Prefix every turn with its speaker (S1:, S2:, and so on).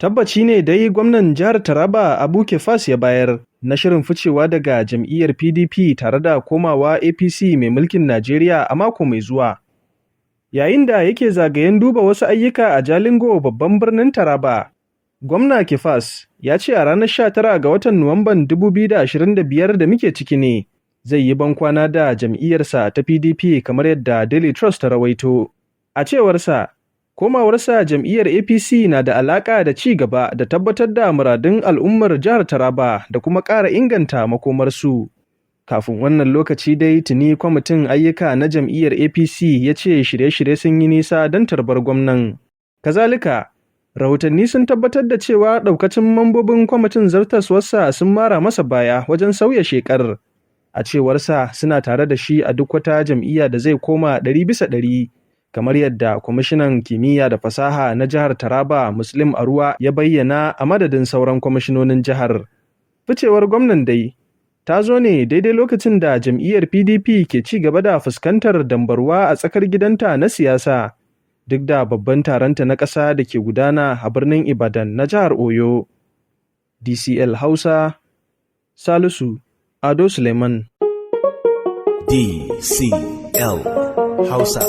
S1: Tabbaci ne dai gwamnan jihar Taraba Abu Kefas ya bayar na shirin ficewa daga jam'iyyar PDP tare da komawa APC mai mulkin Najeriya a mako mai zuwa. Yayin da yake zagayen duba wasu ayyuka a Jalingo babban birnin Taraba, gwamna Kefas ya ce a ranar 19 ga watan Nuwamban 2025 da muke ciki ne zai yi bankwana da jam'iyyarsa ta PDP kamar yadda Daily Trust ta rawaito. A cewarsa, komawarsa jam'iyyar APC na da alaƙa da ci gaba da tabbatar da muradun al'ummar jihar Taraba da kuma ƙara inganta makomarsu. Kafin wannan lokaci dai tuni kwamitin ayyuka na jam'iyyar APC ya ce shirye-shirye sun yi nisa don tarbar gwamnan. Kazalika, rahotanni sun tabbatar da cewa ɗaukacin mambobin kwamitin zartaswarsa sun mara masa baya wajen sauya shekar. A cewarsa suna tare da shi a duk wata jam'iyya da zai koma 100%. Kamar yadda kwamishinan kimiyya da fasaha na jihar Taraba Muslim Aruwa ya bayyana a madadin sauran kwamishinonin jihar. Ficewar gwamnan dai ta zo ne daidai lokacin da jam'iyyar PDP ke ci gaba da fuskantar dambarwa a tsakar gidanta na siyasa, duk da babban taronta na ƙasa da ke gudana a birnin Ibadan na jihar Oyo. DCL Hausa, Salisu Ado Suleiman.
S2: DCL Hausa.